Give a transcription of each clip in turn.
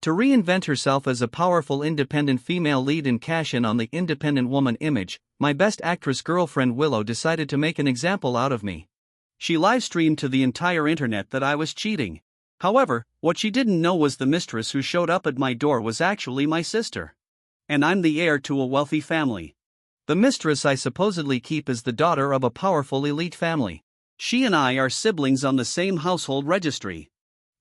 To reinvent herself as a powerful independent female lead and cash in on the independent woman image, my best actress girlfriend Willow decided to make an example out of me. She live-streamed to the entire internet that I was cheating. However, what she didn't know was the mistress who showed up at my door was actually my sister. And I'm the heir to a wealthy family. The mistress I supposedly keep is the daughter of a powerful elite family. She and I are siblings on the same household registry.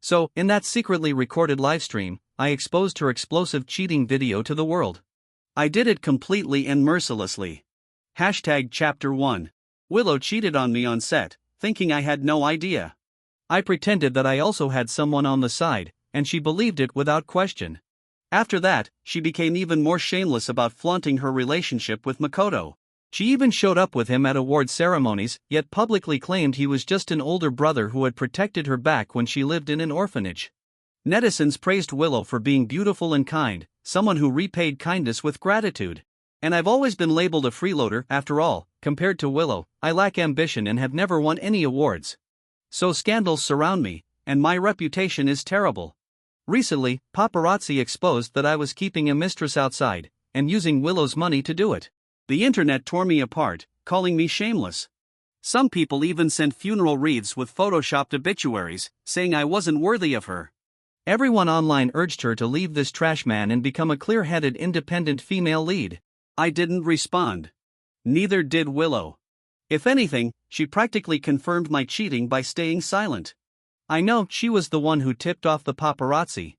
So, in that secretly recorded livestream, I exposed her explosive cheating video to the world. I did it completely and mercilessly. Chapter 1. Willow cheated on me on set, thinking I had no idea. I pretended that I also had someone on the side, and she believed it without question. After that, she became even more shameless about flaunting her relationship with Makoto. She even showed up with him at award ceremonies, yet publicly claimed he was just an older brother who had protected her back when she lived in an orphanage. Netizens praised Willow for being beautiful and kind, someone who repaid kindness with gratitude. And I've always been labeled a freeloader. After all, compared to Willow, I lack ambition and have never won any awards. So scandals surround me, and my reputation is terrible. Recently, paparazzi exposed that I was keeping a mistress outside, and using Willow's money to do it. The internet tore me apart, calling me shameless. Some people even sent funeral wreaths with photoshopped obituaries, saying I wasn't worthy of her. Everyone online urged her to leave this trash man and become a clear-headed independent female lead. I didn't respond. Neither did Willow. If anything, she practically confirmed my cheating by staying silent. I know she was the one who tipped off the paparazzi.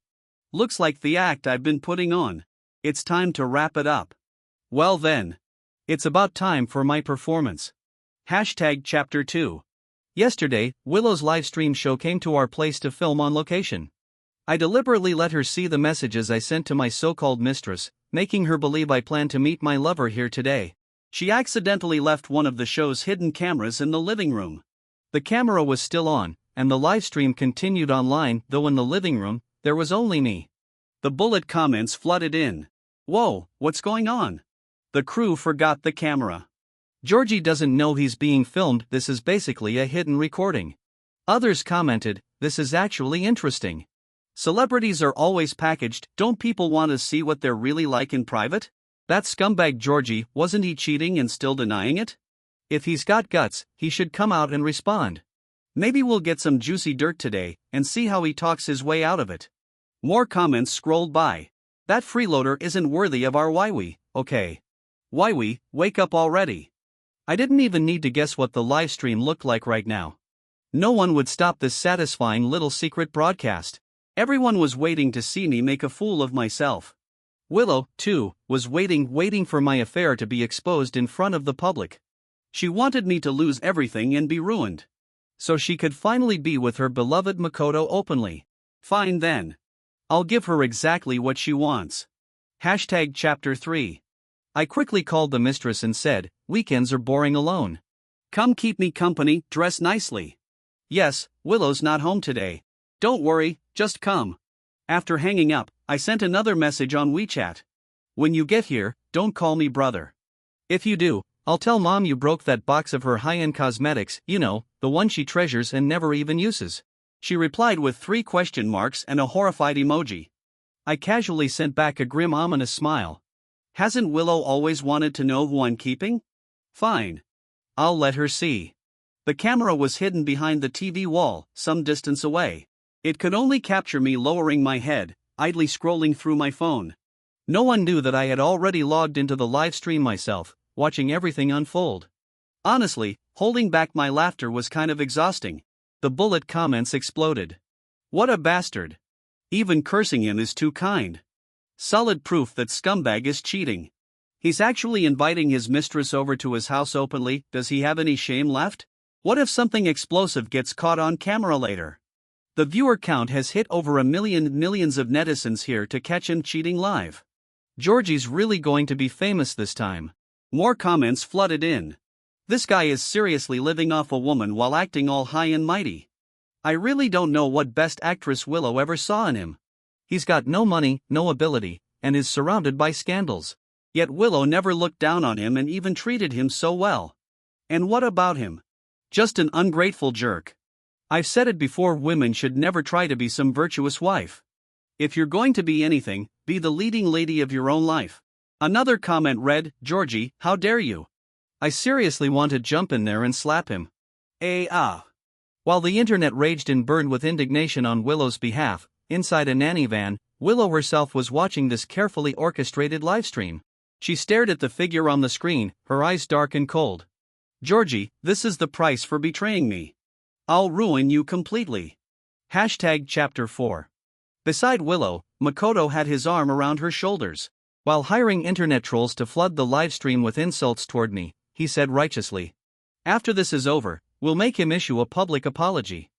Looks like the act I've been putting on. It's time to wrap it up. Well then. It's about time for my performance. Chapter 2. Yesterday, Willow's livestream show came to our place to film on location. I deliberately let her see the messages I sent to my so-called mistress, making her believe I plan to meet my lover here today. She accidentally left one of the show's hidden cameras in the living room. The camera was still on, and the livestream continued online, though in the living room, there was only me. The bullet comments flooded in. Whoa, what's going on? The crew forgot the camera. Georgie doesn't know he's being filmed, this is basically a hidden recording. Others commented, this is actually interesting. Celebrities are always packaged, don't people want to see what they're really like in private? That scumbag Georgie, wasn't he cheating and still denying it? If he's got guts, he should come out and respond. Maybe we'll get some juicy dirt today, and see how he talks his way out of it. More comments scrolled by. That freeloader isn't worthy of our Waiwi, okay. Waiwi, wake up already. I didn't even need to guess what the livestream looked like right now. No one would stop this satisfying little secret broadcast. Everyone was waiting to see me make a fool of myself. Willow, too, was waiting for my affair to be exposed in front of the public. She wanted me to lose everything and be ruined. So she could finally be with her beloved Makoto openly. Fine then. I'll give her exactly what she wants. Chapter 3. I quickly called the mistress and said, weekends are boring alone. Come keep me company, dress nicely. Yes, Willow's not home today. Don't worry, just come. After hanging up, I sent another message on WeChat. When you get here, don't call me brother. If you do, I'll tell Mom you broke that box of her high-end cosmetics, you know, the one she treasures and never even uses. She replied with 3 question marks and a horrified emoji. I casually sent back a grim ominous smile. Hasn't Willow always wanted to know who I'm keeping? Fine. I'll let her see. The camera was hidden behind the TV wall, some distance away. It could only capture me lowering my head, idly scrolling through my phone. No one knew that I had already logged into the live stream myself, watching everything unfold. Honestly, holding back my laughter was kind of exhausting. The bullet comments exploded. What a bastard. Even cursing him is too kind. Solid proof that scumbag is cheating. He's actually inviting his mistress over to his house openly. Does he have any shame left? What if something explosive gets caught on camera later? The viewer count has hit over millions of netizens here to catch him cheating live. Georgie's really going to be famous this time. More comments flooded in. This guy is seriously living off a woman while acting all high and mighty. I really don't know what best actress Willow ever saw in him. He's got no money, no ability, and is surrounded by scandals. Yet Willow never looked down on him and even treated him so well. And what about him? Just an ungrateful jerk. I've said it before, women should never try to be some virtuous wife. If you're going to be anything, be the leading lady of your own life. Another comment read, Georgie, how dare you? I seriously want to jump in there and slap him. While the internet raged and burned with indignation on Willow's behalf, inside a nanny van, Willow herself was watching this carefully orchestrated livestream. She stared at the figure on the screen, her eyes dark and cold. Georgie, this is the price for betraying me. I'll ruin you completely. Chapter 4. Beside Willow, Makoto had his arm around her shoulders. While hiring internet trolls to flood the livestream with insults toward me, he said righteously. After this is over, we'll make him issue a public apology.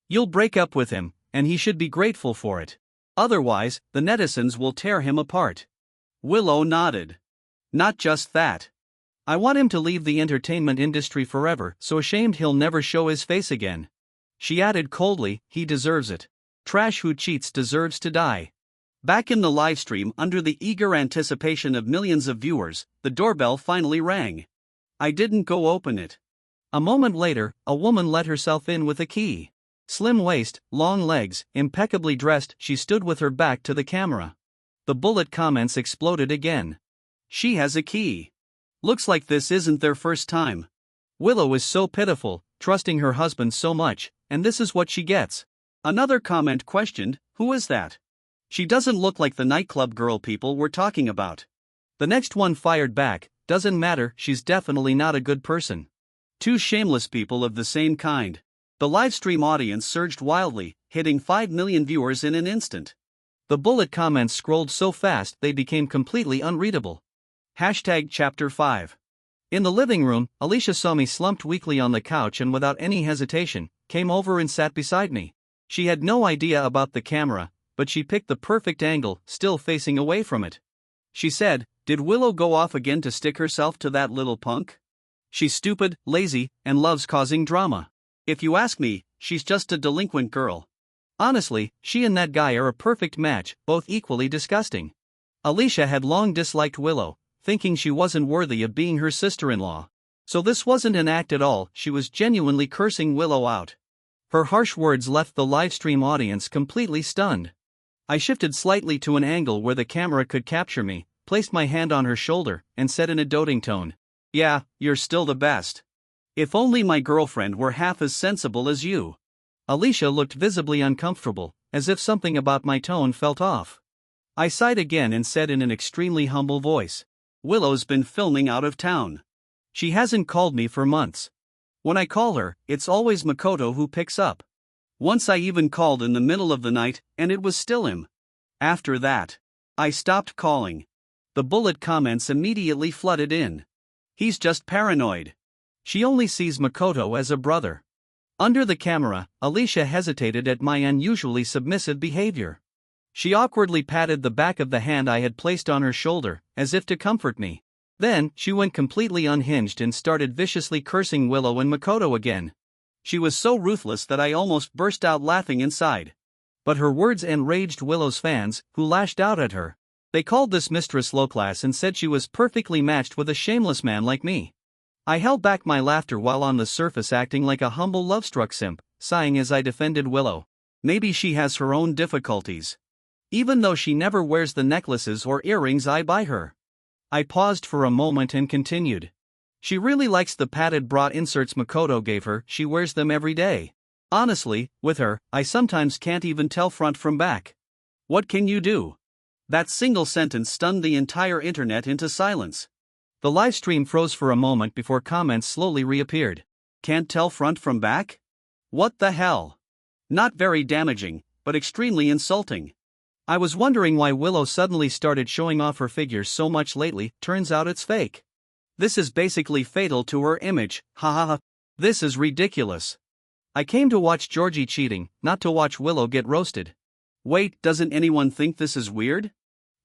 You'll break up with him, and he should be grateful for it. Otherwise, the netizens will tear him apart. Willow nodded. Not just that. I want him to leave the entertainment industry forever, so ashamed he'll never show his face again. She added coldly, he deserves it. Trash who cheats deserves to die. Back in the livestream, under the eager anticipation of millions of viewers, the doorbell finally rang. I didn't go open it. A moment later, a woman let herself in with a key. Slim waist, long legs, impeccably dressed, she stood with her back to the camera. The bullet comments exploded again. She has a key. Looks like this isn't their first time. Willow is so pitiful, trusting her husband so much, and this is what she gets. Another comment questioned, who is that? She doesn't look like the nightclub girl people were talking about. The next one fired back, doesn't matter, she's definitely not a good person. Two shameless people of the same kind. The livestream audience surged wildly, hitting 5 million viewers in an instant. The bullet comments scrolled so fast they became completely unreadable. Chapter 5. In the living room, Alicia saw me slumped weakly on the couch and without any hesitation, came over and sat beside me. She had no idea about the camera, but she picked the perfect angle, still facing away from it. She said, did Willow go off again to stick herself to that little punk? She's stupid, lazy, and loves causing drama. If you ask me, she's just a delinquent girl. Honestly, she and that guy are a perfect match, both equally disgusting. Alicia had long disliked Willow, thinking she wasn't worthy of being her sister-in-law. So this wasn't an act at all, she was genuinely cursing Willow out. Her harsh words left the livestream audience completely stunned. I shifted slightly to an angle where the camera could capture me, placed my hand on her shoulder, and said in a doting tone, yeah, you're still the best. If only my girlfriend were half as sensible as you. Alicia looked visibly uncomfortable, as if something about my tone felt off. I sighed again and said in an extremely humble voice, Willow's been filming out of town. She hasn't called me for months. When I call her, it's always Makoto who picks up. Once I even called in the middle of the night, and it was still him. After that, I stopped calling. The bullet comments immediately flooded in. He's just paranoid. She only sees Makoto as a brother. Under the camera, Alicia hesitated at my unusually submissive behavior. She awkwardly patted the back of the hand I had placed on her shoulder, as if to comfort me. Then, she went completely unhinged and started viciously cursing Willow and Makoto again. She was so ruthless that I almost burst out laughing inside. But her words enraged Willow's fans, who lashed out at her. They called this mistress low-class and said she was perfectly matched with a shameless man like me. I held back my laughter while on the surface acting like a humble love-struck simp, sighing as I defended Willow. Maybe she has her own difficulties. Even though she never wears the necklaces or earrings I buy her. I paused for a moment and continued. She really likes the padded bra inserts Makoto gave her, she wears them every day. Honestly, with her, I sometimes can't even tell front from back. What can you do? That single sentence stunned the entire internet into silence. The livestream froze for a moment before comments slowly reappeared. Can't tell front from back? What the hell? Not very damaging, but extremely insulting. I was wondering why Willow suddenly started showing off her figure so much lately, turns out it's fake. This is basically fatal to her image, hahaha. This is ridiculous. I came to watch Georgie cheating, not to watch Willow get roasted. Wait, doesn't anyone think this is weird?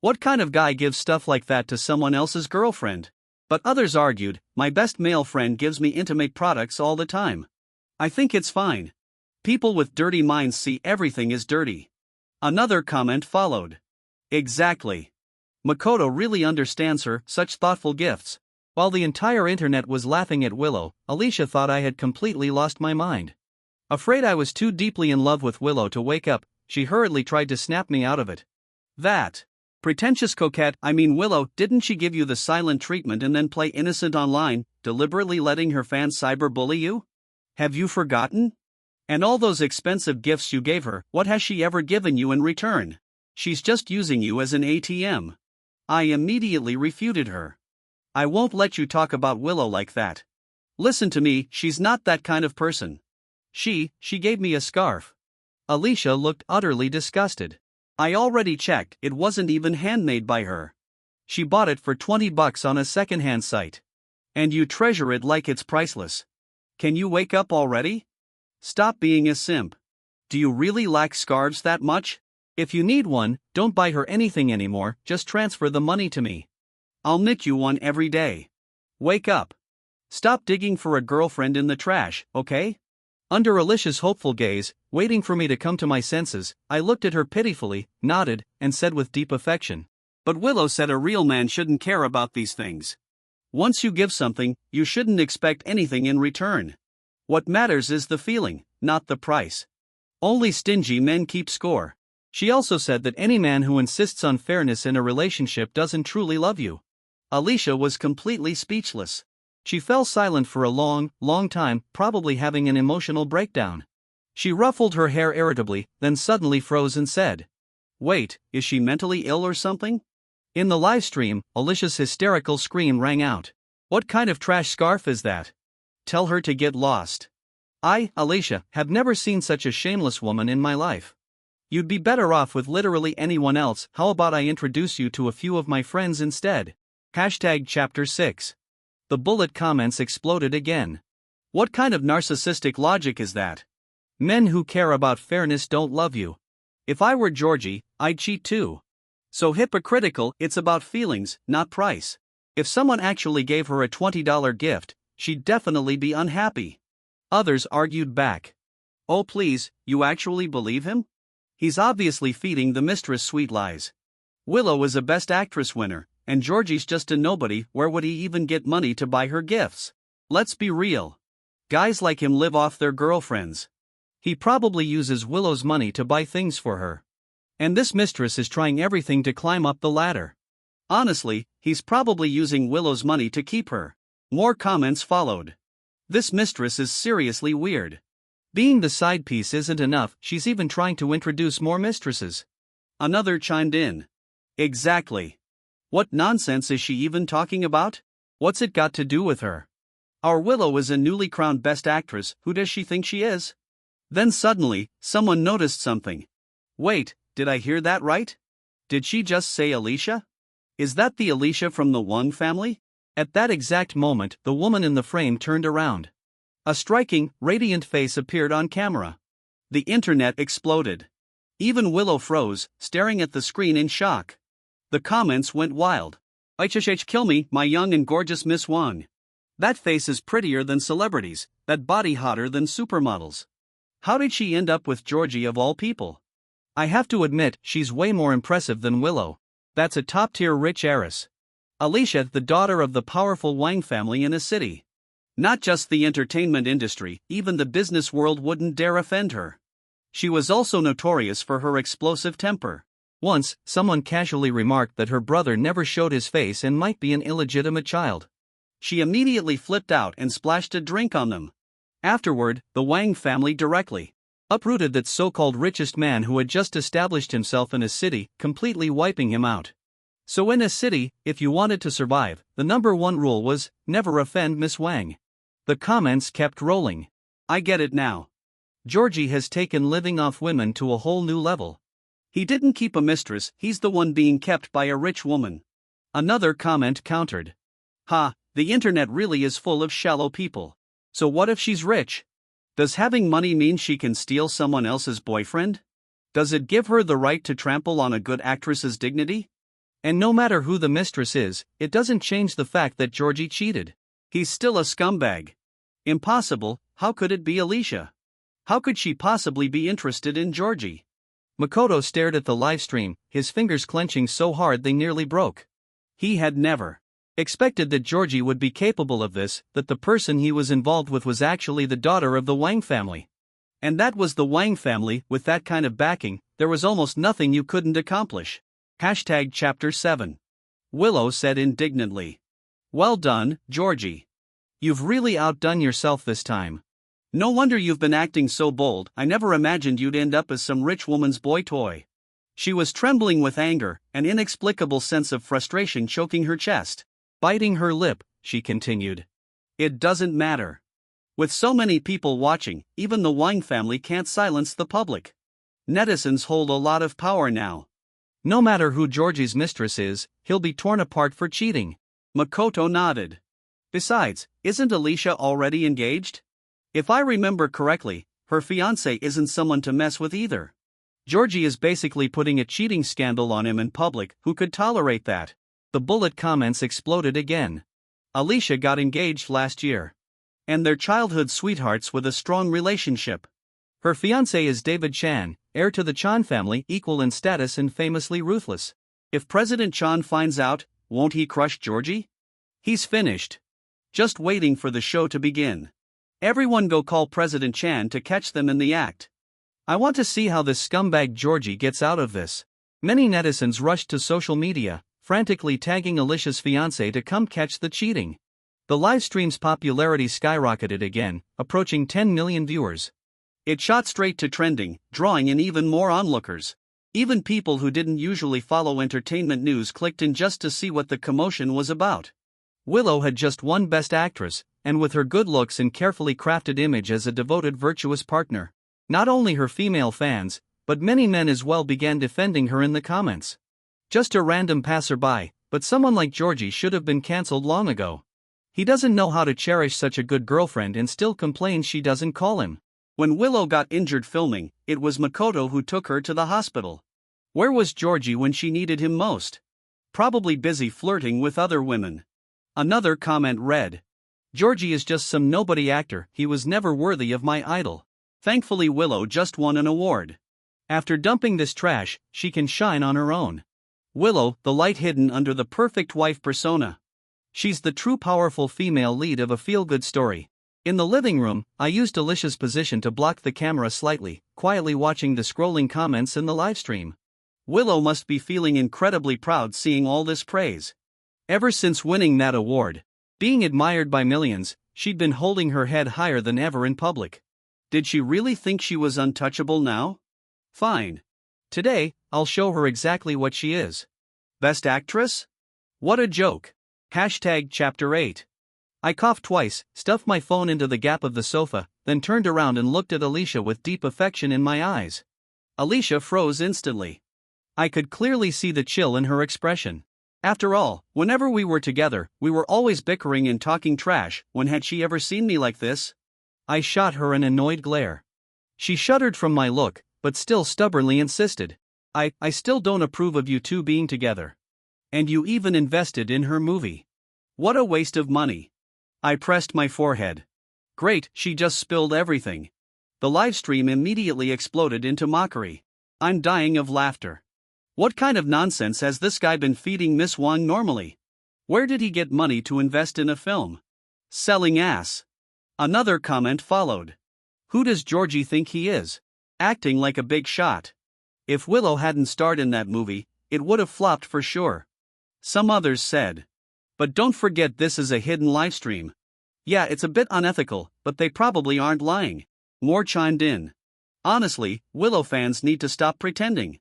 What kind of guy gives stuff like that to someone else's girlfriend? But others argued, my best male friend gives me intimate products all the time. I think it's fine. People with dirty minds see everything as dirty. Another comment followed. Exactly. Makoto really understands her, such thoughtful gifts. While the entire internet was laughing at Willow, Alicia thought I had completely lost my mind. Afraid I was too deeply in love with Willow to wake up, she hurriedly tried to snap me out of it. That pretentious coquette, Willow, didn't she give you the silent treatment and then play innocent online, deliberately letting her fans cyberbully you? Have you forgotten? And all those expensive gifts you gave her, what has she ever given you in return? She's just using you as an ATM. I immediately refuted her. I won't let you talk about Willow like that. Listen to me, she's not that kind of person. She gave me a scarf. Alicia looked utterly disgusted. I already checked, it wasn't even handmade by her. She bought it for $20 on a secondhand site. And you treasure it like it's priceless. Can you wake up already? Stop being a simp. Do you really lack scarves that much? If you need one, don't buy her anything anymore, just transfer the money to me. I'll knit you one every day. Wake up. Stop digging for a girlfriend in the trash, okay? Under Alicia's hopeful gaze, waiting for me to come to my senses, I looked at her pitifully, nodded, and said with deep affection, "But Willow said a real man shouldn't care about these things. Once you give something, you shouldn't expect anything in return. What matters is the feeling, not the price. Only stingy men keep score." She also said that any man who insists on fairness in a relationship doesn't truly love you. Alicia was completely speechless. She fell silent for a long time, probably having an emotional breakdown. She ruffled her hair irritably, then suddenly froze and said, "Wait, is she mentally ill or something?" In the live stream, Alicia's hysterical scream rang out. "What kind of trash scarf is that? Tell her to get lost. I, Alicia, have never seen such a shameless woman in my life. You'd be better off with literally anyone else. How about I introduce you to a few of my friends instead?" Chapter 6. The bullet comments exploded again. What kind of narcissistic logic is that? Men who care about fairness don't love you. If I were Georgie, I'd cheat too. So hypocritical, it's about feelings, not price. If someone actually gave her a $20 gift, she'd definitely be unhappy. Others argued back. Oh please, you actually believe him? He's obviously feeding the mistress sweet lies. Willow is a Best Actress winner, and Georgie's just a nobody. Where would he even get money to buy her gifts? Let's be real. Guys like him live off their girlfriends. He probably uses Willow's money to buy things for her. And this mistress is trying everything to climb up the ladder. Honestly, he's probably using Willow's money to keep her. More comments followed. This mistress is seriously weird. Being the side piece isn't enough, she's even trying to introduce more mistresses. Another chimed in. Exactly. What nonsense is she even talking about? What's it got to do with her? Our Willow is a newly crowned Best Actress. Who does she think she is? Then suddenly, someone noticed something. Wait, did I hear that right? Did she just say Alicia? Is that the Alicia from the Wang family? At that exact moment, the woman in the frame turned around. A striking, radiant face appeared on camera. The internet exploded. Even Willow froze, staring at the screen in shock. The comments went wild. "HHH, kill me, my young and gorgeous Miss Wang. That face is prettier than celebrities, that body hotter than supermodels. How did she end up with Georgie of all people? I have to admit, she's way more impressive than Willow. That's a top-tier rich heiress. Alicia, the daughter of the powerful Wang family in a city. Not just the entertainment industry, even the business world wouldn't dare offend her. She was also notorious for her explosive temper. Once, someone casually remarked that her brother never showed his face and might be an illegitimate child. She immediately flipped out and splashed a drink on them. Afterward, the Wang family directly uprooted that so-called richest man who had just established himself in a city, completely wiping him out. So in a city, if you wanted to survive, the number one rule was, never offend Miss Wang. The comments kept rolling. I get it now. Georgie has taken living off women to a whole new level. He didn't keep a mistress, he's the one being kept by a rich woman. Another comment countered. Ha, the internet really is full of shallow people. So what if she's rich? Does having money mean she can steal someone else's boyfriend? Does it give her the right to trample on a good actress's dignity? And no matter who the mistress is, it doesn't change the fact that Georgie cheated. He's still a scumbag. Impossible. How could it be Alicia? How could she possibly be interested in Georgie? Makoto stared at the livestream, his fingers clenching so hard they nearly broke. He had never expected that Georgie would be capable of this, that the person he was involved with was actually the daughter of the Wang family. And that was the Wang family. With that kind of backing, there was almost nothing you couldn't accomplish. Hashtag Chapter 7. Willow said indignantly. Well done, Georgie. You've really outdone yourself this time. No wonder you've been acting so bold. I never imagined you'd end up as some rich woman's boy toy. She was trembling with anger, an inexplicable sense of frustration choking her chest. Biting her lip, she continued. It doesn't matter. With so many people watching, even the Wang family can't silence the public. Netizens hold a lot of power now. No matter who Georgie's mistress is, he'll be torn apart for cheating. Makoto nodded. Besides, isn't Alicia already engaged? If I remember correctly, her fiancé isn't someone to mess with either. Georgie is basically putting a cheating scandal on him in public. Who could tolerate that? The bullet comments exploded again. Alicia got engaged last year. And they're childhood sweethearts with a strong relationship. Her fiancé is David Chan, heir to the Chan family, equal in status and famously ruthless. If President Chan finds out, won't he crush Georgie? He's finished. Just waiting for the show to begin. Everyone go call President Chan to catch them in the act. I want to see how this scumbag Georgie gets out of this. Many netizens rushed to social media, frantically tagging Alicia's fiancé to come catch the cheating. The livestream's popularity skyrocketed again, approaching 10 million viewers. It shot straight to trending, drawing in even more onlookers. Even people who didn't usually follow entertainment news clicked in just to see what the commotion was about. Willow had just won Best Actress, and with her good looks and carefully crafted image as a devoted virtuous partner, not only her female fans, but many men as well began defending her in the comments. Just a random passerby, but someone like Georgie should have been cancelled long ago. He doesn't know how to cherish such a good girlfriend and still complains she doesn't call him. When Willow got injured filming, it was Makoto who took her to the hospital. Where was Georgie when she needed him most? Probably busy flirting with other women. Another comment read, Georgie is just some nobody actor. He was never worthy of my idol. Thankfully Willow just won an award. After dumping this trash, she can shine on her own. Willow, the light hidden under the perfect wife persona. She's the true powerful female lead of a feel-good story. In the living room, I used Alicia's position to block the camera slightly, quietly watching the scrolling comments in the livestream. Willow must be feeling incredibly proud seeing all this praise. Ever since winning that award, being admired by millions, she'd been holding her head higher than ever in public. Did she really think she was untouchable now? Fine. Today, I'll show her exactly what she is. Best Actress? What a joke. Hashtag Chapter 8. I coughed twice, stuffed my phone into the gap of the sofa, then turned around and looked at Alicia with deep affection in my eyes. Alicia froze instantly. I could clearly see the chill in her expression. After all, whenever we were together, we were always bickering and talking trash. When had she ever seen me like this? I shot her an annoyed glare. She shuddered from my look, but still stubbornly insisted. I still don't approve of you two being together. And you even invested in her movie. What a waste of money. I pressed my forehead. Great, she just spilled everything. The livestream immediately exploded into mockery. I'm dying of laughter. What kind of nonsense has this guy been feeding Miss Wang normally? Where did he get money to invest in a film? Selling ass. Another comment followed. Who does Georgie think he is? Acting like a big shot. If Willow hadn't starred in that movie, it would have flopped for sure. Some others said. But don't forget this is a hidden livestream. Yeah, it's a bit unethical, but they probably aren't lying. More chimed in. Honestly, Willow fans need to stop pretending.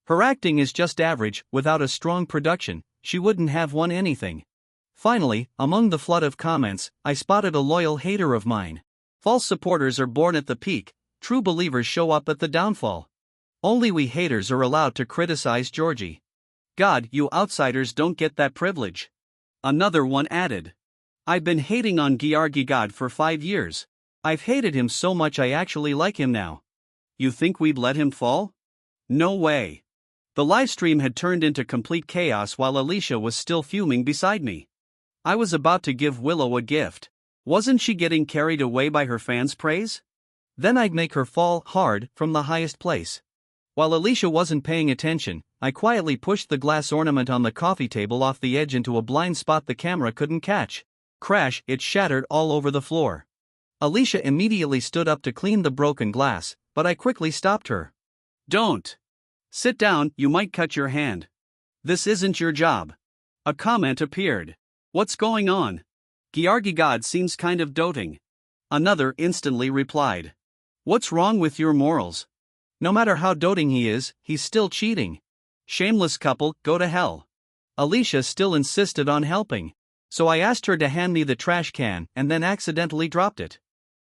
Her acting is just average. Without a strong production, she wouldn't have won anything. Finally, among the flood of comments, I spotted a loyal hater of mine. False supporters are born at the peak, true believers show up at the downfall. Only we haters are allowed to criticize Georgie. God, you outsiders don't get that privilege. Another one added. I've been hating on Gyargy God for 5 years. I've hated him so much I actually like him now. You think we'd let him fall? No way. The livestream had turned into complete chaos while Alicia was still fuming beside me. I was about to give Willow a gift. Wasn't she getting carried away by her fans' praise? Then I'd make her fall hard from the highest place. While Alicia wasn't paying attention, I quietly pushed the glass ornament on the coffee table off the edge into a blind spot the camera couldn't catch. Crash, it shattered all over the floor. Alicia immediately stood up to clean the broken glass, but I quickly stopped her. "Don't. Sit down, you might cut your hand. This isn't your job." A comment appeared. "What's going on? Georgi God seems kind of doting." Another instantly replied. "What's wrong with your morals? No matter how doting he is, he's still cheating. Shameless couple, go to hell." Alicia still insisted on helping. So I asked her to hand me the trash can and then accidentally dropped it.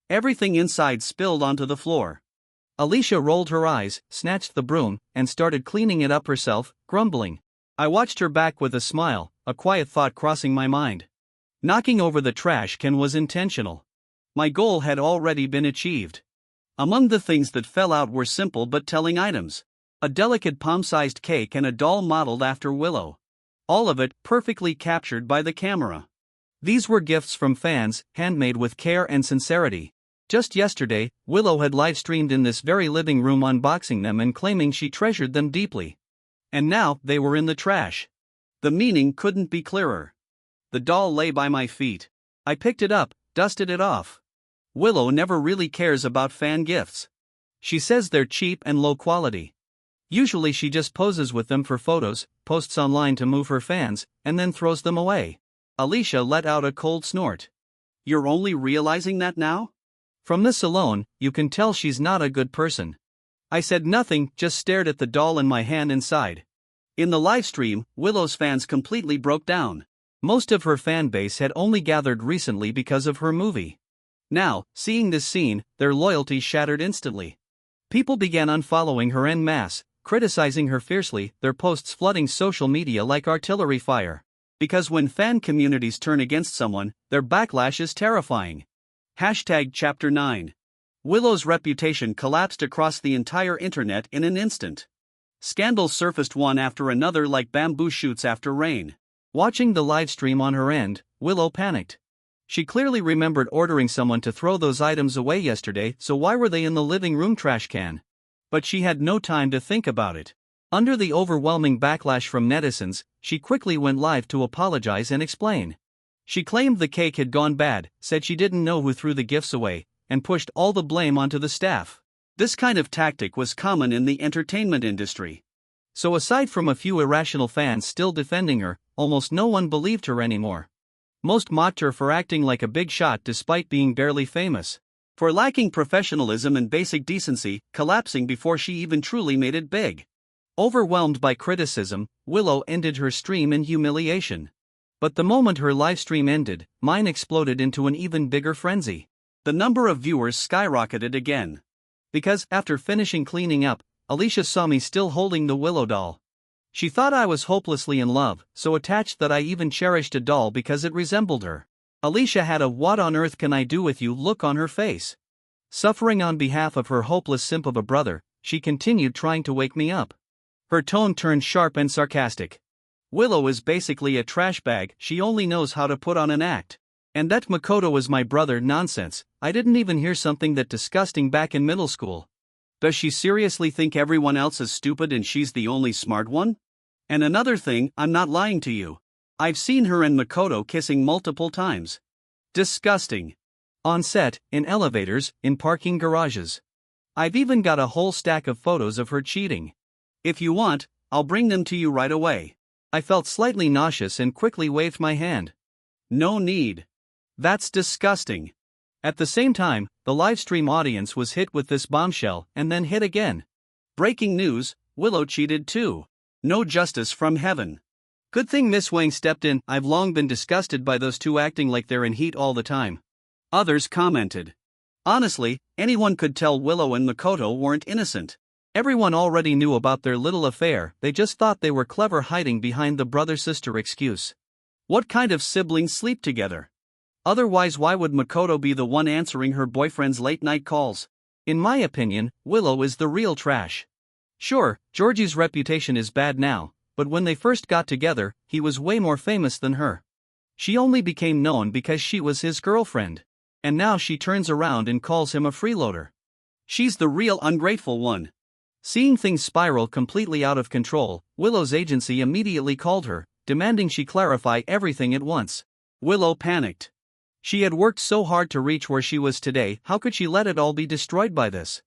Everything inside spilled onto the floor. Alicia rolled her eyes, snatched the broom, and started cleaning it up herself, grumbling. I watched her back with a smile, a quiet thought crossing my mind. Knocking over the trash can was intentional. My goal had already been achieved. Among the things that fell out were simple but telling items. A delicate palm-sized cake and a doll modeled after Willow. All of it perfectly captured by the camera. These were gifts from fans, handmade with care and sincerity. Just yesterday, Willow had live-streamed in this very living room unboxing them and claiming she treasured them deeply. And now, they were in the trash. The meaning couldn't be clearer. The doll lay by my feet. I picked it up, dusted it off. Willow never really cares about fan gifts. She says they're cheap and low quality. Usually she just poses with them for photos, posts online to move her fans, and then throws them away. Alicia let out a cold snort. "You're only realizing that now?" "From this alone, you can tell she's not a good person." I said nothing, just stared at the doll in my hand inside. In the livestream, Willow's fans completely broke down. Most of her fan base had only gathered recently because of her movie. Now, seeing this scene, their loyalty shattered instantly. People began unfollowing her en masse, criticizing her fiercely, their posts flooding social media like artillery fire. Because when fan communities turn against someone, their backlash is terrifying. #Chapter 9. Willow's reputation collapsed across the entire internet in an instant. Scandals surfaced one after another like bamboo shoots after rain. Watching the livestream on her end, Willow panicked. She clearly remembered ordering someone to throw those items away yesterday, so why were they in the living room trash can? But she had no time to think about it. Under the overwhelming backlash from netizens, she quickly went live to apologize and explain. She claimed the cake had gone bad, said she didn't know who threw the gifts away, and pushed all the blame onto the staff. This kind of tactic was common in the entertainment industry. So aside from a few irrational fans still defending her, almost no one believed her anymore. Most mocked her for acting like a big shot despite being barely famous. For lacking professionalism and basic decency, collapsing before she even truly made it big. Overwhelmed by criticism, Willow ended her stream in humiliation. But the moment her livestream ended, mine exploded into an even bigger frenzy. The number of viewers skyrocketed again. Because, after finishing cleaning up, Alicia saw me still holding the Willow doll. She thought I was hopelessly in love, so attached that I even cherished a doll because it resembled her. Alicia had a "what on earth can I do with you" look on her face. Suffering on behalf of her hopeless simp of a brother, she continued trying to wake me up. Her tone turned sharp and sarcastic. "Willow is basically a trash bag, she only knows how to put on an act. And that Makoto is my brother" nonsense. I didn't even hear something that disgusting back in middle school. Does she seriously think everyone else is stupid and she's the only smart one? And another thing, I'm not lying to you. I've seen her and Makoto kissing multiple times. Disgusting. On set, in elevators, in parking garages. I've even got a whole stack of photos of her cheating. If you want, I'll bring them to you right away." I felt slightly nauseous and quickly waved my hand. "No need. That's disgusting." At the same time, the livestream audience was hit with this bombshell and then hit again. Breaking news, Willow cheated too. No justice from heaven. Good thing Miss Wang stepped in. I've long been disgusted by those two acting like they're in heat all the time. Others commented. Honestly, anyone could tell Willow and Makoto weren't innocent. Everyone already knew about their little affair, they just thought they were clever hiding behind the brother-sister excuse. What kind of siblings sleep together? Otherwise, why would Makoto be the one answering her boyfriend's late-night calls? In my opinion, Willow is the real trash. Sure, Georgie's reputation is bad now, but when they first got together, he was way more famous than her. She only became known because she was his girlfriend. And now she turns around and calls him a freeloader. She's the real ungrateful one. Seeing things spiral completely out of control, Willow's agency immediately called her, demanding she clarify everything at once. Willow panicked. She had worked so hard to reach where she was today, how could she let it all be destroyed by this?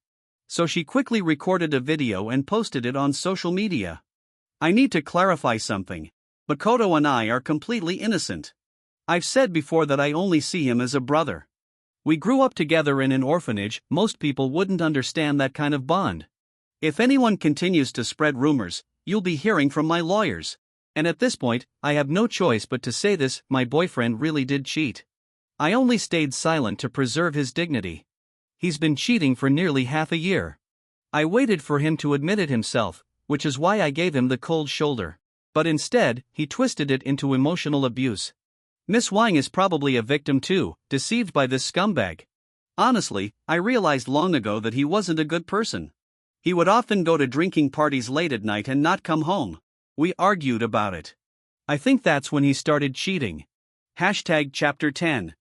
So she quickly recorded a video and posted it on social media. I need to clarify something. Makoto and I are completely innocent. I've said before that I only see him as a brother. We grew up together in an orphanage. Most people wouldn't understand that kind of bond. If anyone continues to spread rumors, you'll be hearing from my lawyers. And at this point, I have no choice but to say this: my boyfriend really did cheat. I only stayed silent to preserve his dignity. He's been cheating for nearly half a year. I waited for him to admit it himself, which is why I gave him the cold shoulder. But instead, he twisted it into emotional abuse. Miss Wang is probably a victim too, deceived by this scumbag. Honestly, I realized long ago that he wasn't a good person. He would often go to drinking parties late at night and not come home. We argued about it. I think that's when he started cheating. Chapter 10.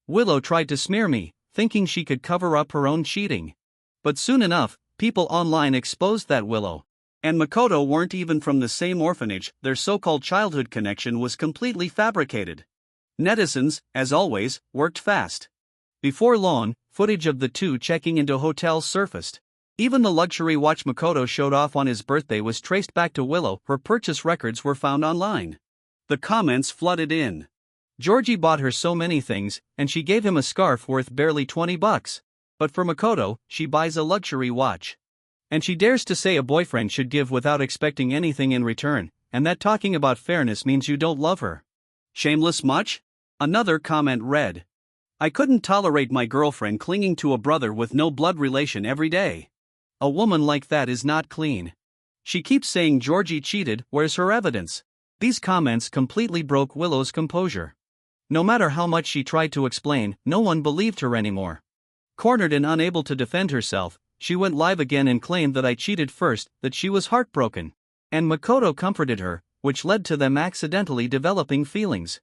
Willow tried to smear me, thinking she could cover up her own cheating. But soon enough, people online exposed that Willow and Makoto weren't even from the same orphanage. Their so-called childhood connection was completely fabricated. Netizens, as always, worked fast. Before long, footage of the two checking into hotels surfaced. Even the luxury watch Makoto showed off on his birthday was traced back to Willow. Her purchase records were found online. The comments flooded in. Georgie bought her so many things, and she gave him a scarf worth barely $20. But for Makoto, she buys a luxury watch. And she dares to say a boyfriend should give without expecting anything in return, and that talking about fairness means you don't love her. Shameless much? Another comment read: I couldn't tolerate my girlfriend clinging to a brother with no blood relation every day. A woman like that is not clean. She keeps saying Georgie cheated. Where's her evidence? These comments completely broke Willow's composure. No matter how much she tried to explain, no one believed her anymore. Cornered and unable to defend herself, she went live again and claimed that I cheated first, that she was heartbroken. And Makoto comforted her, which led to them accidentally developing feelings.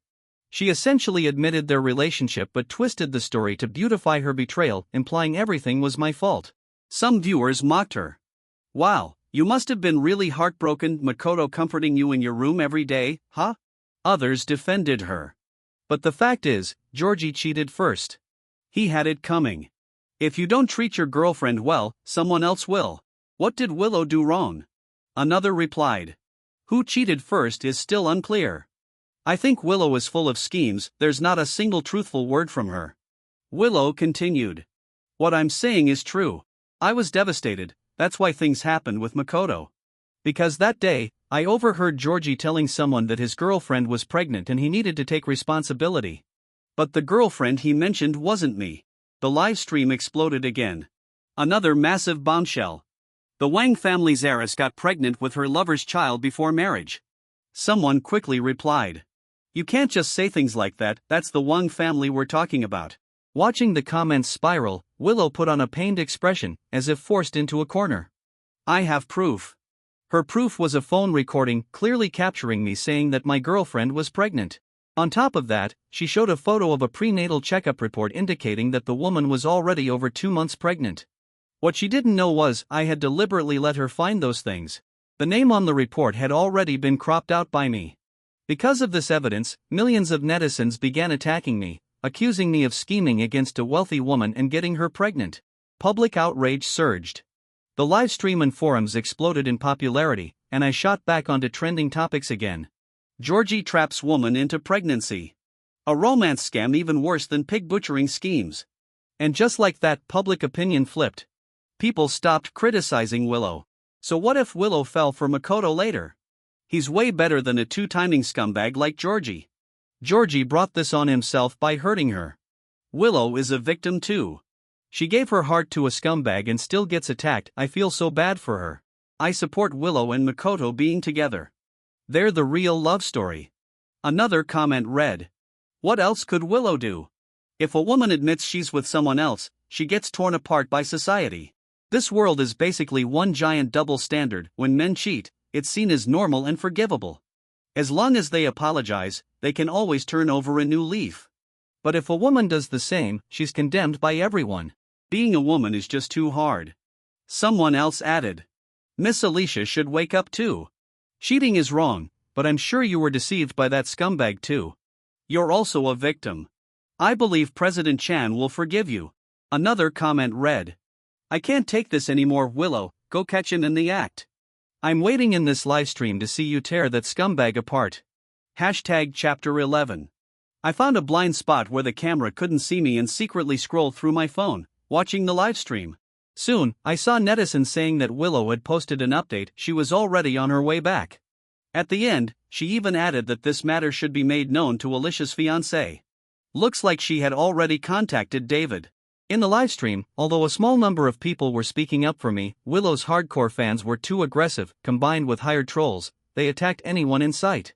She essentially admitted their relationship but twisted the story to beautify her betrayal, implying everything was my fault. Some viewers mocked her. Wow, you must have been really heartbroken, Makoto comforting you in your room every day, huh? Others defended her. But the fact is, Georgie cheated first. He had it coming. If you don't treat your girlfriend well, someone else will. What did Willow do wrong? Another replied. Who cheated first is still unclear. I think Willow is full of schemes. There's not a single truthful word from her. Willow continued. What I'm saying is true. I was devastated. That's why things happened with Makoto. Because that day, I overheard Georgie telling someone that his girlfriend was pregnant and he needed to take responsibility. But the girlfriend he mentioned wasn't me. The live stream exploded again. Another massive bombshell. The Wang family's heiress got pregnant with her lover's child before marriage. Someone quickly replied. You can't just say things like that. That's the Wang family we're talking about. Watching the comments spiral, Willow put on a pained expression, as if forced into a corner. I have proof. Her proof was a phone recording clearly capturing me saying that my girlfriend was pregnant. On top of that, she showed a photo of a prenatal checkup report indicating that the woman was already over 2 months pregnant. What she didn't know was I had deliberately let her find those things. The name on the report had already been cropped out by me. Because of this evidence, millions of netizens began attacking me, accusing me of scheming against a wealthy woman and getting her pregnant. Public outrage surged. The live stream and forums exploded in popularity, and I shot back onto trending topics again. Georgie traps woman into pregnancy. A romance scam even worse than pig butchering schemes. And just like that, public opinion flipped. People stopped criticizing Willow. So what if Willow fell for Makoto later? He's way better than a two-timing scumbag like Georgie. Georgie brought this on himself by hurting her. Willow is a victim too. She gave her heart to a scumbag and still gets attacked. I feel so bad for her. I support Willow and Makoto being together. They're the real love story. Another comment read. What else could Willow do? If a woman admits she's with someone else, she gets torn apart by society. This world is basically one giant double standard. When men cheat, it's seen as normal and forgivable. As long as they apologize, they can always turn over a new leaf. But if a woman does the same, she's condemned by everyone. Being a woman is just too hard. Someone else added. Miss Alicia should wake up too. Cheating is wrong, but I'm sure you were deceived by that scumbag too. You're also a victim. I believe President Chan will forgive you. Another comment read, I can't take this anymore, Willow, go catch him in the act. I'm waiting in this livestream to see you tear that scumbag apart. Hashtag Chapter 11. I found a blind spot where the camera couldn't see me and secretly scrolled through my phone, watching the livestream. Soon, I saw netizens saying that Willow had posted an update, she was already on her way back. At the end, she even added that this matter should be made known to Alicia's fiancé. Looks like she had already contacted David. In the livestream, although a small number of people were speaking up for me, Willow's hardcore fans were too aggressive, combined with hired trolls, they attacked anyone in sight.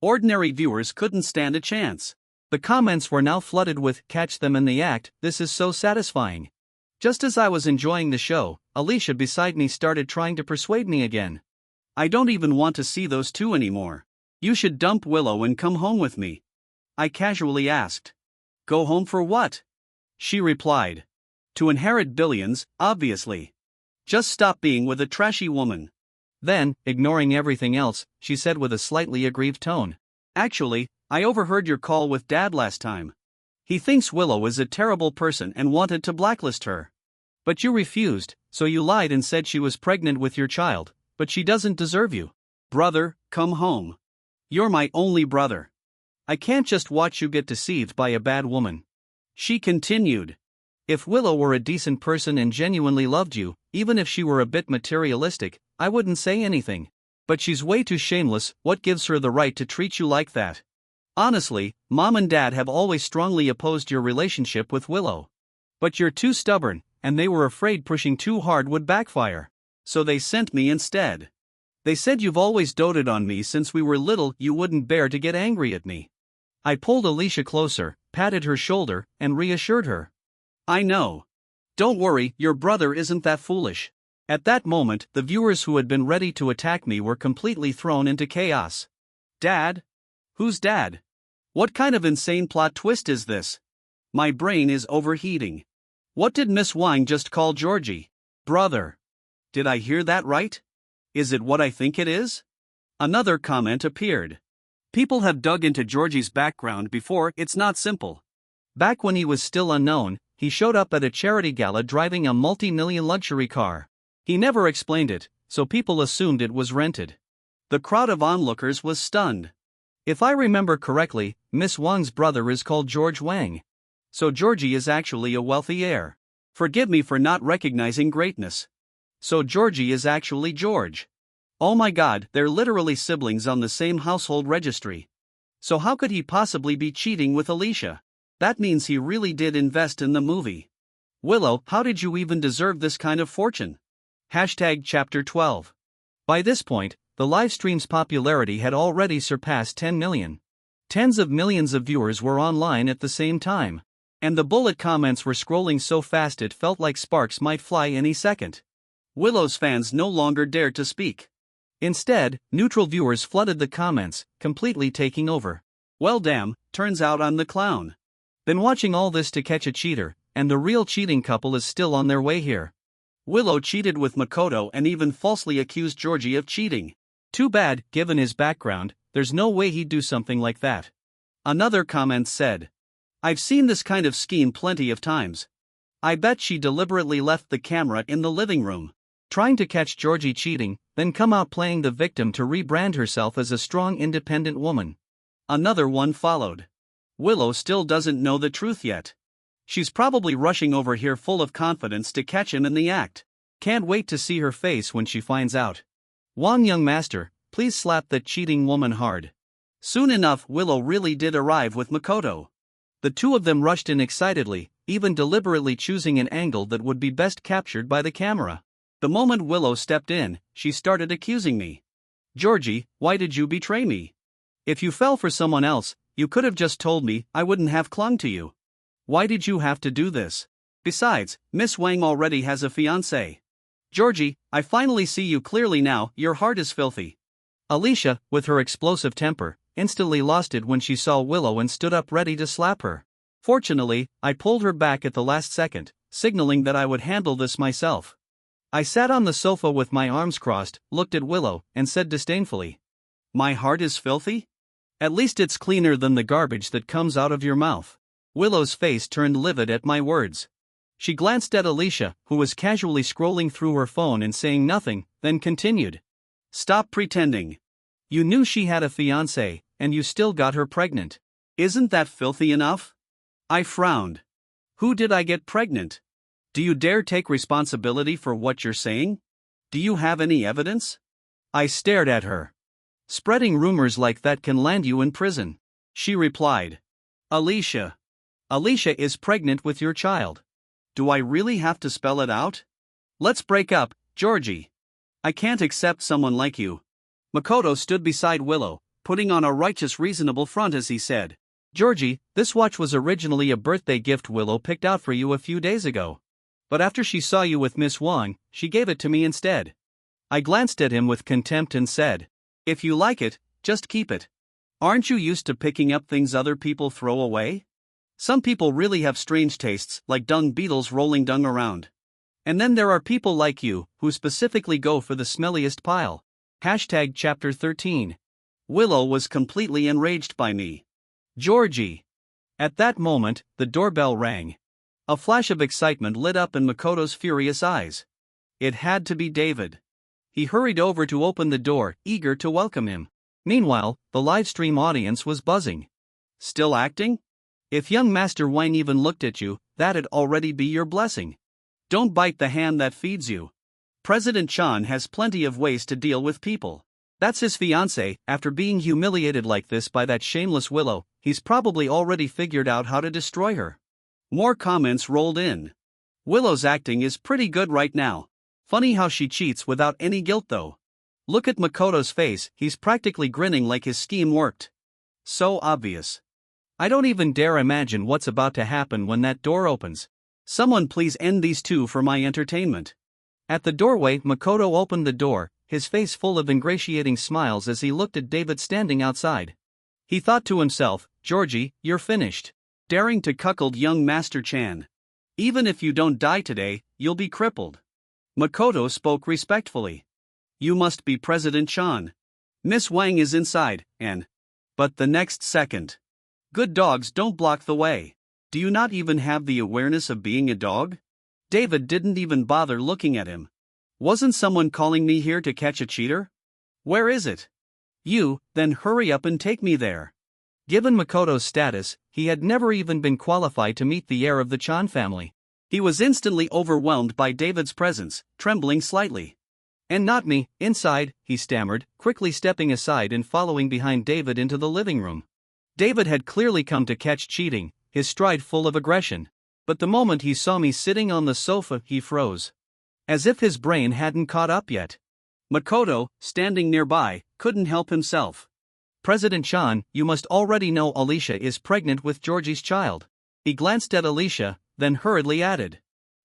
Ordinary viewers couldn't stand a chance. The comments were now flooded with, catch them in the act, this is so satisfying. Just as I was enjoying the show, Alicia beside me started trying to persuade me again. I don't even want to see those two anymore. You should dump Willow and come home with me. I casually asked. Go home for what? She replied. To inherit billions, obviously. Just stop being with a trashy woman. Then, ignoring everything else, she said with a slightly aggrieved tone. Actually, I overheard your call with Dad last time. He thinks Willow is a terrible person and wanted to blacklist her. But you refused, so you lied and said she was pregnant with your child, but she doesn't deserve you. Brother, come home. You're my only brother. I can't just watch you get deceived by a bad woman. She continued. If Willow were a decent person and genuinely loved you, even if she were a bit materialistic, I wouldn't say anything. But she's way too shameless, what gives her the right to treat you like that? Honestly, Mom and Dad have always strongly opposed your relationship with Willow. But you're too stubborn, and they were afraid pushing too hard would backfire. So they sent me instead. They said you've always doted on me since we were little, you wouldn't bear to get angry at me. I pulled Alicia closer, patted her shoulder, and reassured her. I know. Don't worry, your brother isn't that foolish. At that moment, the viewers who had been ready to attack me were completely thrown into chaos. Dad? Who's Dad? What kind of insane plot twist is this? My brain is overheating. What did Miss Wang just call Georgie? Brother. Did I hear that right? Is it what I think it is? Another comment appeared. People have dug into Georgie's background before, it's not simple. Back when he was still unknown, he showed up at a charity gala driving a multi-million luxury car. He never explained it, so people assumed it was rented. The crowd of onlookers was stunned. If I remember correctly, Miss Wang's brother is called George Wang. So Georgie is actually a wealthy heir. Forgive me for not recognizing greatness. So Georgie is actually George. Oh my god, they're literally siblings on the same household registry. So how could he possibly be cheating with Alicia? That means he really did invest in the movie. Willow, how did you even deserve this kind of fortune? Hashtag Chapter 12. By this point, the livestream's popularity had already surpassed 10 million. Tens of millions of viewers were online at the same time. And the bullet comments were scrolling so fast it felt like sparks might fly any second. Willow's fans no longer dared to speak. Instead, neutral viewers flooded the comments, completely taking over. Well damn, turns out I'm the clown. Been watching all this to catch a cheater, and the real cheating couple is still on their way here. Willow cheated with Makoto and even falsely accused Georgie of cheating. Too bad, given his background, there's no way he'd do something like that. Another comment said. I've seen this kind of scheme plenty of times. I bet she deliberately left the camera in the living room, trying to catch Georgie cheating, then come out playing the victim to rebrand herself as a strong independent woman. Another one followed. Willow still doesn't know the truth yet. She's probably rushing over here full of confidence to catch him in the act. Can't wait to see her face when she finds out. Wang young master, please slap that cheating woman hard. Soon enough, Willow really did arrive with Makoto. The two of them rushed in excitedly, even deliberately choosing an angle that would be best captured by the camera. The moment Willow stepped in, she started accusing me. Georgie, why did you betray me? If you fell for someone else, you could have just told me, I wouldn't have clung to you. Why did you have to do this? Besides, Miss Wang already has a fiancé. Georgie, I finally see you clearly now, your heart is filthy. Alicia, with her explosive temper, instantly lost it when she saw Willow and stood up ready to slap her. Fortunately, I pulled her back at the last second, signaling that I would handle this myself. I sat on the sofa with my arms crossed, looked at Willow, and said disdainfully, My heart is filthy? At least it's cleaner than the garbage that comes out of your mouth. Willow's face turned livid at my words. She glanced at Alicia, who was casually scrolling through her phone and saying nothing, then continued. Stop pretending. You knew she had a fiancé, and you still got her pregnant. Isn't that filthy enough? I frowned. Who did I get pregnant? Do you dare take responsibility for what you're saying? Do you have any evidence? I stared at her. Spreading rumors like that can land you in prison. She replied. Alicia is pregnant with your child. Do I really have to spell it out? Let's break up, Georgie. I can't accept someone like you. Makoto stood beside Willow, putting on a righteous reasonable front as he said, Georgie, this watch was originally a birthday gift Willow picked out for you a few days ago. But after she saw you with Miss Wang, she gave it to me instead. I glanced at him with contempt and said, if you like it, just keep it. Aren't you used to picking up things other people throw away? Some people really have strange tastes, like dung beetles rolling dung around. And then there are people like you, who specifically go for the smelliest pile. Chapter 13. Willow was completely enraged by me. Georgie. At that moment, the doorbell rang. A flash of excitement lit up in Makoto's furious eyes. It had to be David. He hurried over to open the door, eager to welcome him. Meanwhile, the livestream audience was buzzing. Still acting? If young Master Wang even looked at you, that'd already be your blessing. Don't bite the hand that feeds you. President Chan has plenty of ways to deal with people. That's his fiancé. After being humiliated like this by that shameless Willow, he's probably already figured out how to destroy her. More comments rolled in. Willow's acting is pretty good right now. Funny how she cheats without any guilt though. Look at Makoto's face, he's practically grinning like his scheme worked. So obvious. I don't even dare imagine what's about to happen when that door opens. Someone please end these two for my entertainment. At the doorway, Makoto opened the door, his face full of ingratiating smiles as he looked at David standing outside. He thought to himself, Georgie, you're finished. Daring to cuckold young Master Chan. Even if you don't die today, you'll be crippled. Makoto spoke respectfully. You must be President Chan. Miss Wang is inside, and... But the next second. Good dogs don't block the way. Do you not even have the awareness of being a dog? David didn't even bother looking at him. Wasn't someone calling me here to catch a cheater? Where is it? You, then hurry up and take me there. Given Makoto's status, he had never even been qualified to meet the heir of the Chan family. He was instantly overwhelmed by David's presence, trembling slightly. And not me, inside, he stammered, quickly stepping aside and following behind David into the living room. David had clearly come to catch cheating, his stride full of aggression. But the moment he saw me sitting on the sofa, he froze. As if his brain hadn't caught up yet. Makoto, standing nearby, couldn't help himself. President Chan, you must already know Alicia is pregnant with Georgie's child. He glanced at Alicia, then hurriedly added.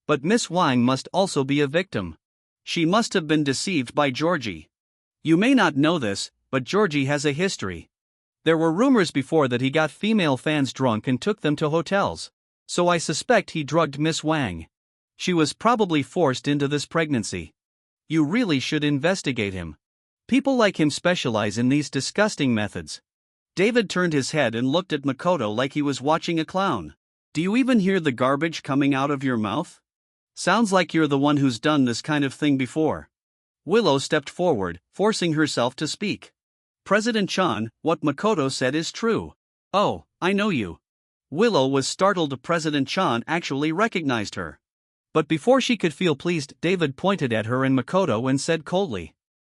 But Miss Wang must also be a victim. She must have been deceived by Georgie. You may not know this, but Georgie has a history. There were rumors before that he got female fans drunk and took them to hotels. So I suspect he drugged Miss Wang. She was probably forced into this pregnancy. You really should investigate him. People like him specialize in these disgusting methods. David turned his head and looked at Makoto like he was watching a clown. Do you even hear the garbage coming out of your mouth? Sounds like you're the one who's done this kind of thing before. Willow stepped forward, forcing herself to speak. President Chan, what Makoto said is true. Oh, I know you. Willow was startled. President Chan actually recognized her. But before she could feel pleased, David pointed at her and Makoto and said coldly.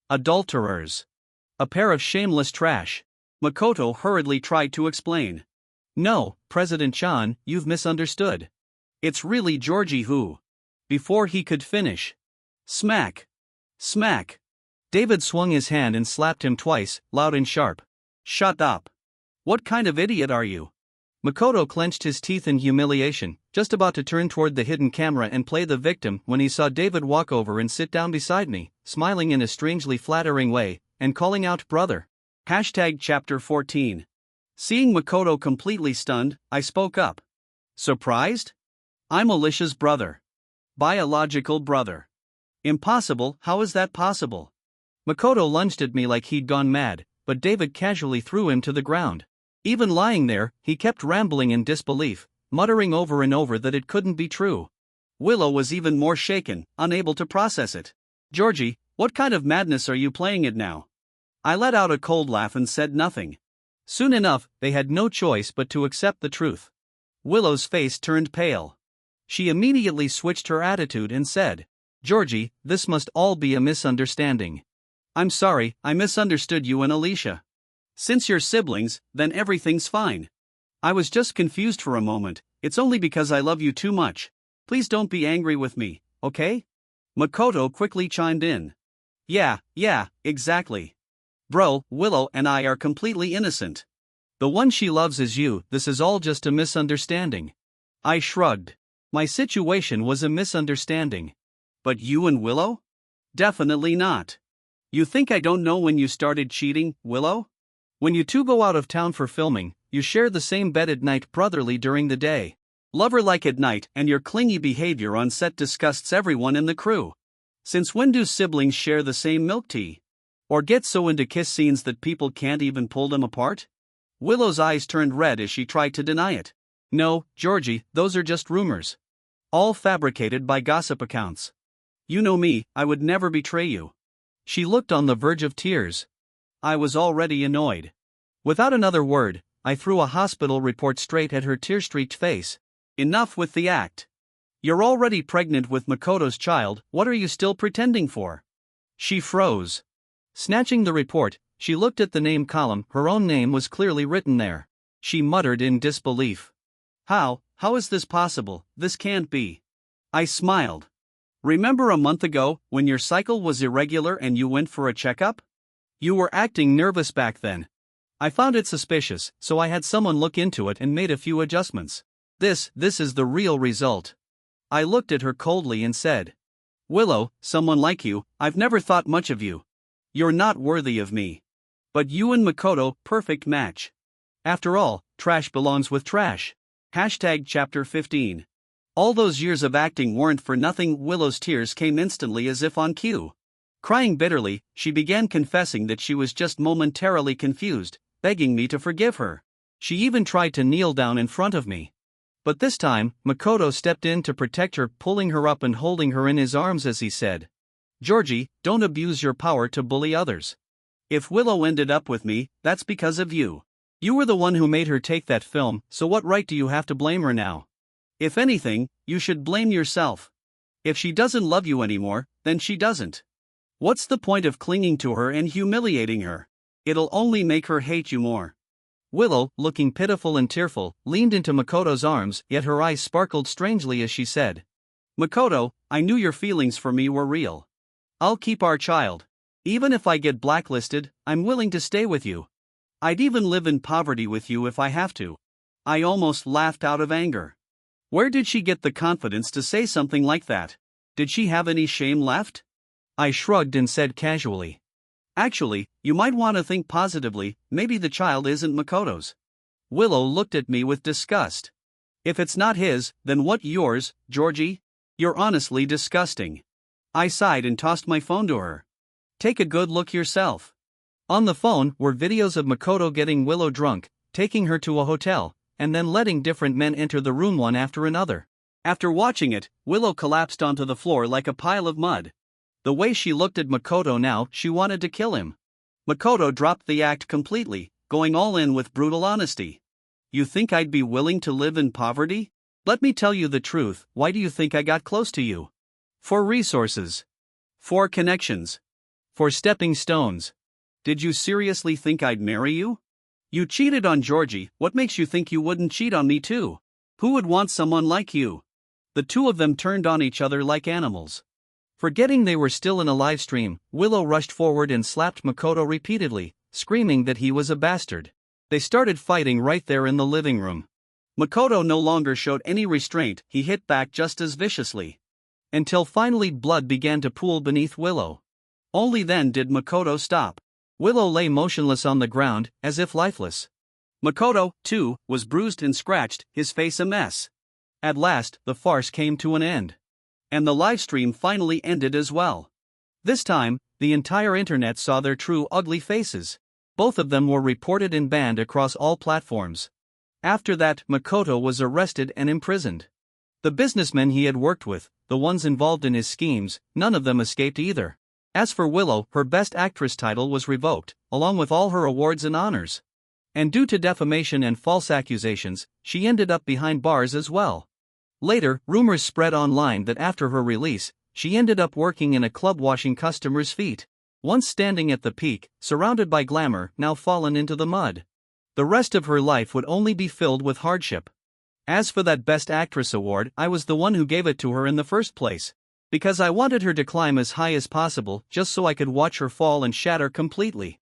Adulterers. A pair of shameless trash. Makoto hurriedly tried to explain. No, President Chan, you've misunderstood. It's really Georgie who... Before he could finish. Smack. Smack. David swung his hand and slapped him twice, loud and sharp. Shut up. What kind of idiot are you? Makoto clenched his teeth in humiliation, just about to turn toward the hidden camera and play the victim when he saw David walk over and sit down beside me, smiling in a strangely flattering way, and calling out brother. Chapter 14. Seeing Makoto completely stunned, I spoke up. Surprised? I'm Alicia's brother. Biological brother. Impossible, how is that possible? Makoto lunged at me like he'd gone mad, but David casually threw him to the ground. Even lying there, he kept rambling in disbelief. muttering over and over that it couldn't be true. Willow was even more shaken, unable to process it. "Georgie, what kind of madness are you playing at now?" I let out a cold laugh and said nothing. Soon enough, they had no choice but to accept the truth. Willow's face turned pale. She immediately switched her attitude and said, "Georgie, this must all be a misunderstanding. I'm sorry, I misunderstood you and Alicia. Since you're siblings, then everything's fine. I was just confused for a moment. It's only because I love you too much. Please don't be angry with me, okay?" Makoto quickly chimed in. Yeah, exactly. Bro, Willow and I are completely innocent. The one she loves is you, this is all just a misunderstanding." I shrugged. My situation was a misunderstanding. But you and Willow? Definitely not. You think I don't know when you started cheating, Willow? When you two go out of town for filming, you share the same bed at night, brotherly during the day. Lover-like at night, and your clingy behavior on set disgusts everyone in the crew. Since when do siblings share the same milk tea? Or get so into kiss scenes that people can't even pull them apart? Willow's eyes turned red as she tried to deny it. "No, Georgie, those are just rumors. All fabricated by gossip accounts. You know me, I would never betray you." She looked on the verge of tears. I was already annoyed. Without another word, I threw a hospital report straight at her tear-streaked face. "Enough with the act. You're already pregnant with Makoto's child, what are you still pretending for?" She froze. Snatching the report, she looked at the name column, her own name was clearly written there. She muttered in disbelief. How is this possible? This can't be." I smiled. "Remember a month ago, when your cycle was irregular and you went for a checkup? You were acting nervous back then. I found it suspicious, so I had someone look into it and made a few adjustments. This is the real result." I looked at her coldly and said, "Willow, someone like you, I've never thought much of you. You're not worthy of me. But you and Makoto, perfect match. After all, trash belongs with trash." Chapter 15. All those years of acting weren't for nothing. Willow's tears came instantly as if on cue. Crying bitterly, she began confessing that she was just momentarily confused, begging me to forgive her. She even tried to kneel down in front of me. But this time, Makoto stepped in to protect her, pulling her up and holding her in his arms as he said, "Georgie, don't abuse your power to bully others. If Willow ended up with me, that's because of you. You were the one who made her take that film, so what right do you have to blame her now? If anything, you should blame yourself. If she doesn't love you anymore, then she doesn't. What's the point of clinging to her and humiliating her? It'll only make her hate you more." Willow, looking pitiful and tearful, leaned into Makoto's arms, yet her eyes sparkled strangely as she said, "Makoto, I knew your feelings for me were real. I'll keep our child. Even if I get blacklisted, I'm willing to stay with you. I'd even live in poverty with you if I have to." I almost laughed out of anger. Where did she get the confidence to say something like that? Did she have any shame left? I shrugged and said casually, "Actually, you might want to think positively, maybe the child isn't Makoto's." Willow looked at me with disgust. "If it's not his, then what yours, Georgie? You're honestly disgusting." I sighed and tossed my phone to her. "Take a good look yourself." On the phone were videos of Makoto getting Willow drunk, taking her to a hotel, and then letting different men enter the room one after another. After watching it, Willow collapsed onto the floor like a pile of mud. The way she looked at Makoto now, she wanted to kill him. Makoto dropped the act completely, going all in with brutal honesty. "You think I'd be willing to live in poverty? Let me tell you the truth, why do you think I got close to you? For resources. For connections. For stepping stones. Did you seriously think I'd marry you? You cheated on Georgie, what makes you think you wouldn't cheat on me too? Who would want someone like you?" The two of them turned on each other like animals. Forgetting they were still in a live stream, Willow rushed forward and slapped Makoto repeatedly, screaming that he was a bastard. They started fighting right there in the living room. Makoto no longer showed any restraint, he hit back just as viciously. Until finally blood began to pool beneath Willow. Only then did Makoto stop. Willow lay motionless on the ground, as if lifeless. Makoto, too, was bruised and scratched, his face a mess. At last, the farce came to an end. And the livestream finally ended as well. This time, the entire internet saw their true ugly faces. Both of them were reported and banned across all platforms. After that, Makoto was arrested and imprisoned. The businessmen he had worked with, the ones involved in his schemes, none of them escaped either. As for Willow, her Best Actress title was revoked, along with all her awards and honors. And due to defamation and false accusations, she ended up behind bars as well. Later, rumors spread online that after her release, she ended up working in a club washing customers' feet. Once standing at the peak, surrounded by glamour, now fallen into the mud. The rest of her life would only be filled with hardship. As for that Best Actress award, I was the one who gave it to her in the first place. Because I wanted her to climb as high as possible just so I could watch her fall and shatter completely.